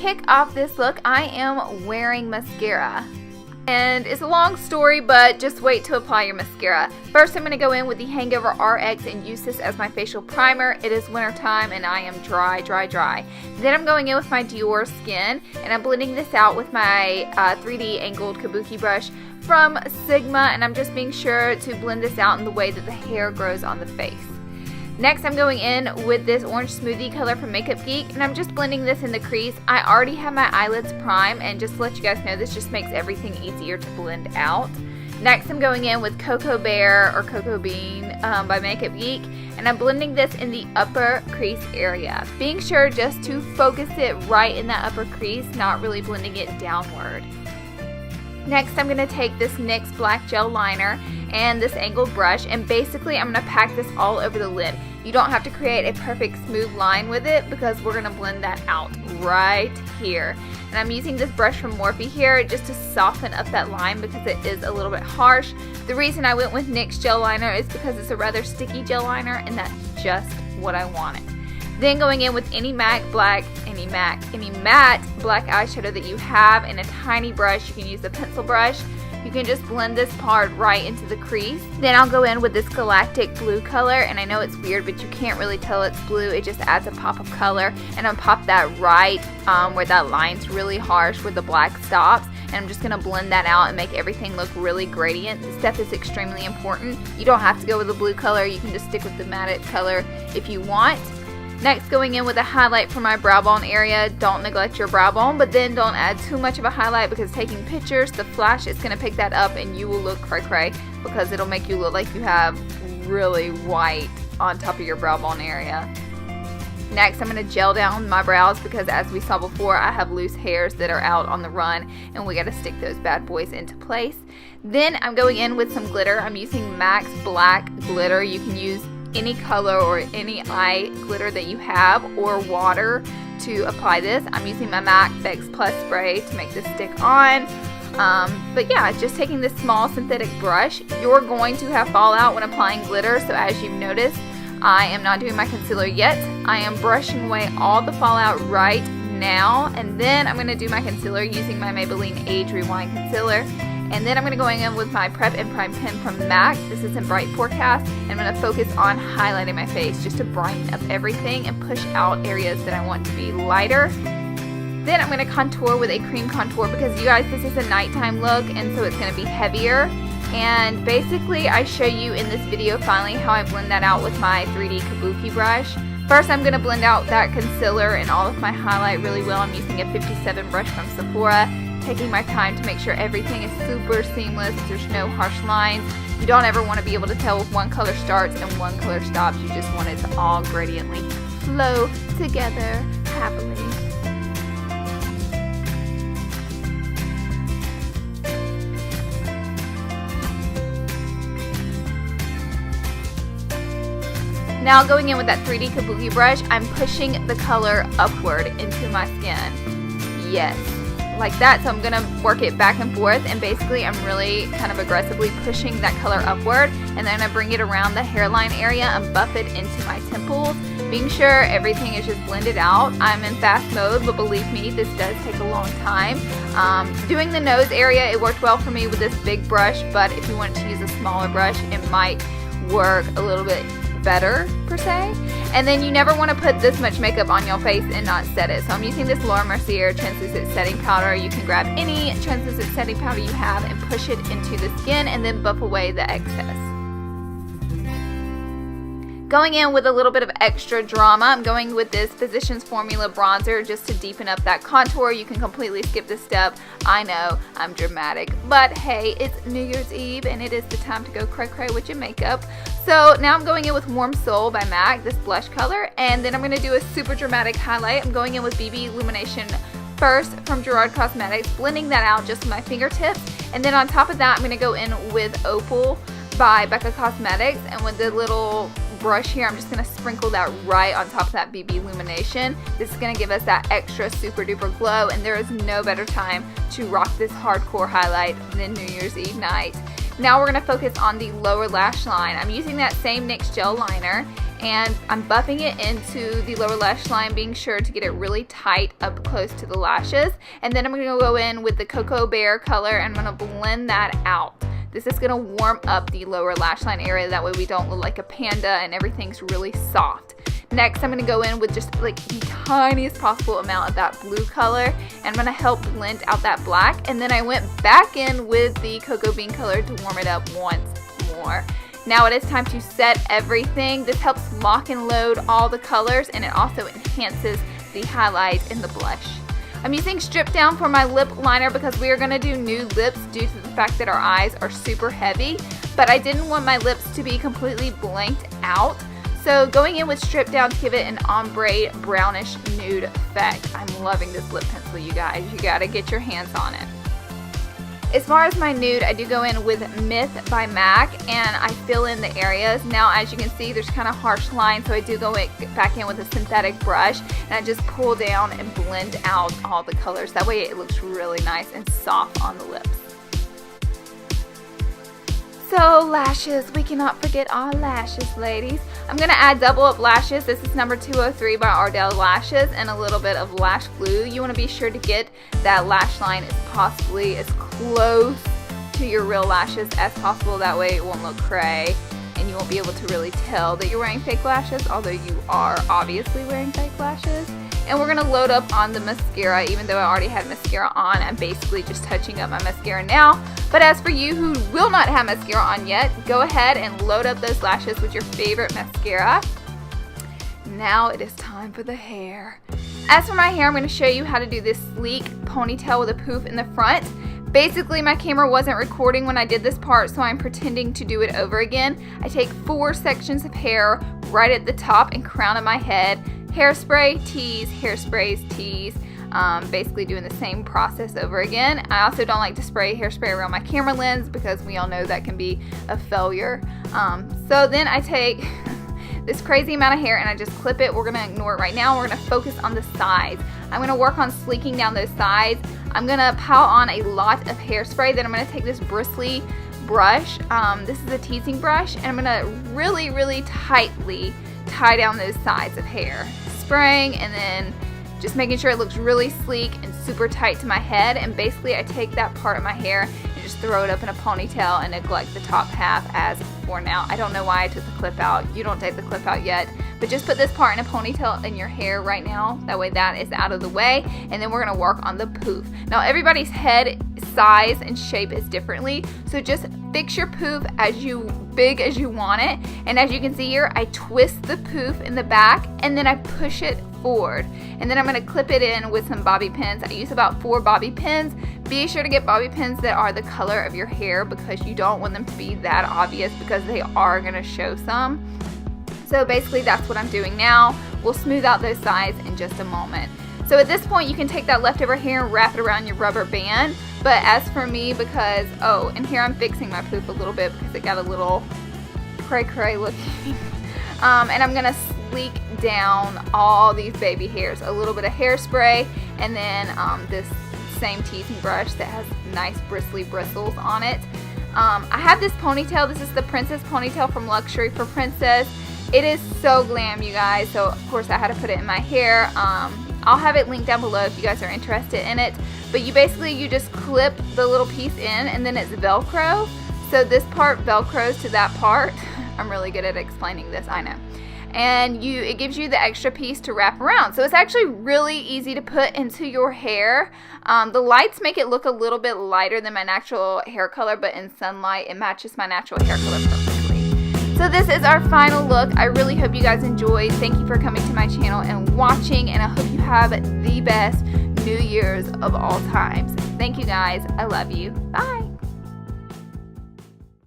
kick off this look, I am wearing mascara. And it's a long story, but just wait to apply your mascara. First, I'm going to go in with the Hangover RX and use this as my facial primer. It is winter time and I am dry. Then I'm going in with my Dior Skin and I'm blending this out with my 3D angled kabuki brush from Sigma, and I'm just being sure to blend this out in the way that the hair grows on the face. Next, I'm going in with this orange smoothie color from Makeup Geek, and I'm just blending this in the crease. I already have my eyelids primed, and just to let you guys know, this just makes everything easier to blend out. Next, I'm going in with Cocoa Bear or Cocoa Bean by Makeup Geek, and I'm blending this in the upper crease area. Being sure just to focus it right in that upper crease, not really blending it downward. Next, I'm going to take this NYX black gel liner and this angled brush, and basically I'm going to pack this all over the lid. You don't have to create a perfect smooth line with it because we're going to blend that out right here. And I'm using this brush from Morphe here just to soften up that line because it is a little bit harsh. The reason I went with NYX gel liner is because it's a rather sticky gel liner, and that's just what I wanted. Then going in with any matte black eyeshadow that you have in a tiny brush. You can use the pencil brush. You can just blend this part right into the crease. Then I'll go in with this galactic blue color, and I know it's weird, but you can't really tell it's blue. It just adds a pop of color, and I'll pop that right where that line's really harsh where the black stops. And I'm just going to blend that out and make everything look really gradient. This step is extremely important. You don't have to go with the blue color. You can just stick with the matte color if you want. Next, going in with a highlight for my brow bone area. Don't neglect your brow bone, but then don't add too much of a highlight because taking pictures, the flash is going to pick that up and you will look cray-cray because it'll make you look like you have really white on top of your brow bone area. Next, I'm going to gel down my brows because as we saw before, I have loose hairs that are out on the run and we got to stick those bad boys into place. Then I'm going in with some glitter. I'm using MAC's black glitter. You can use any color or any eye glitter that you have or water to apply this. I'm using my MAC Fix Plus spray to make this stick on. But yeah, just taking this small synthetic brush. You're going to have fallout when applying glitter, so as you've noticed, I am not doing my concealer yet. I am brushing away all the fallout right now, and then I'm going to do my concealer using my Maybelline Age Rewind Concealer. And then I'm going to go in with my Prep and Prime pen from MAC. This is in Bright Forecast. And I'm going to focus on highlighting my face just to brighten up everything and push out areas that I want to be lighter. Then I'm going to contour with a cream contour because you guys, this is a nighttime look and so it's going to be heavier. And basically I show you in this video finally how I blend that out with my 3D kabuki brush. First, I'm going to blend out that concealer and all of my highlight really well. I'm using a 57 brush from Sephora, taking my time to make sure everything is super seamless. There's no harsh lines. You don't ever want to be able to tell if one color starts and one color stops. You just want it to all gradiently flow together happily. Now going in with that 3D kabuki brush, I'm pushing the color upward into my skin. Yes, like that. So I'm going to work it back and forth, and basically I'm really kind of aggressively pushing that color upward, and then I bring it around the hairline area and buff it into my temples, being sure everything is just blended out. I'm in fast mode, but believe me, this does take a long time. Doing the nose area, it worked well for me with this big brush, but if you wanted to use a smaller brush, it might work a little bit better per se. And then you never want to put this much makeup on your face and not set it. So I'm using this Laura Mercier translucent setting powder. You can grab any translucent setting powder you have and push it into the skin and then buff away the excess. Going in with a little bit of extra drama, I'm going with this Physicians Formula bronzer just to deepen up that contour. You can completely skip this step. I know I'm dramatic, but hey, it's New Year's Eve and it is the time to go cray-cray with your makeup. So now I'm going in with Warm Soul by MAC, this blush color, and then I'm going to do a super dramatic highlight. I'm going in with BB Illumination first from Gerard Cosmetics, blending that out just with my fingertips, and then on top of that I'm going to go in with Opal by Becca Cosmetics, and with the little brush here I'm just going to sprinkle that right on top of that BB Illumination. This is going to give us that extra super duper glow, and there is no better time to rock this hardcore highlight than New Year's Eve night. Now we're going to focus on the lower lash line. I'm using that same NYX gel liner, and I'm buffing it into the lower lash line, being sure to get it really tight up close to the lashes. And then I'm going to go in with the Cocoa Bear color and I'm going to blend that out. This is going to warm up the lower lash line area, that way we don't look like a panda and everything's really soft. Next, I'm going to go in with just like the tiniest possible amount of that blue color, and I'm going to help blend out that black. And then I went back in with the Cocoa Bean color to warm it up once more. Now it is time to set everything. This helps lock and load all the colors, and it also enhances the highlight in the blush. I'm using Strip Down for my lip liner because we are going to do nude lips due to the fact that our eyes are super heavy, but I didn't want my lips to be completely blanked out. So going in with Strip Down to give it an ombre brownish nude effect. I'm loving this lip pencil, you guys. You gotta get your hands on it. As far as my nude, I do go in with Myth by MAC and I fill in the areas. Now as you can see, there's kind of harsh lines, so I do go back in with a synthetic brush and I just pull down and blend out all the colors. That way it looks really nice and soft on the lips. So lashes, we cannot forget our lashes, ladies. I'm going to add double up lashes. This is number 203 by Ardell Lashes, and a little bit of lash glue. You want to be sure to get that lash line as possibly as close to your real lashes as possible. That way it won't look cray and you won't be able to really tell that you're wearing fake lashes, although you are obviously wearing fake lashes. And we're going to load up on the mascara. Even though I already had mascara on, I'm basically just touching up my mascara now. But as for you who will not have mascara on yet, go ahead and load up those lashes with your favorite mascara. Now it is time for the hair. As for my hair, I'm going to show you how to do this sleek ponytail with a poof in the front. Basically, my camera wasn't recording when I did this part, so I'm pretending to do it over again. I take 4 sections of hair right at the top and crown of my head. Hairspray, tease, hairsprays, tease. Basically doing the same process over again. I also don't like to spray hairspray around my camera lens because we all know that can be a failure. So then I take this crazy amount of hair and I just clip it. We're going to ignore it right now. We're going to focus on the sides. I'm going to work on sleeking down those sides. I'm going to pile on a lot of hairspray. Then I'm going to take this bristly brush. This is a teasing brush, and I'm going to really, really tightly tie down those sides of hair. Spraying and then just making sure it looks really sleek and super tight to my head. And basically I take that part of my hair and just throw it up in a ponytail and neglect the top half as for now. I don't know why I took the clip out. You don't take the clip out yet, but just put this part in a ponytail in your hair right now. That way that is out of the way. And then we're going to work on the poof. Now everybody's head size and shape is differently, so just fix your poof as big as you want it. And as you can see here, I twist the poof in the back and then I push it forward, and then I'm going to clip it in with some bobby pins. I use about 4 bobby pins. Be sure to get bobby pins that are the color of your hair because you don't want them to be that obvious, because they are going to show some. So basically that's what I'm doing now. We'll smooth out those sides in just a moment. So at this point you can take that leftover hair and wrap it around your rubber band. But as for me, because, and here I'm fixing my poof a little bit because it got a little cray looking. And I'm going to sleek down all these baby hairs. A little bit of hairspray, and then this same teasing brush that has nice bristly bristles on it. I have this ponytail. This is the Princess ponytail from Luxury for Princess. It is so glam, you guys. So of course I had to put it in my hair. I'll have it linked down below if you guys are interested in it. But you just clip the little piece in, and then it's Velcro. So this part Velcros to that part. I'm really good at explaining this, I know. And it gives you the extra piece to wrap around. So it's actually really easy to put into your hair. The lights make it look a little bit lighter than my natural hair color, but in sunlight it matches my natural hair color perfectly. So this is our final look. I really hope you guys enjoyed. Thank you for coming to my channel and watching, and I hope you have the best New Year's of all times. Thank you guys. I love you. Bye.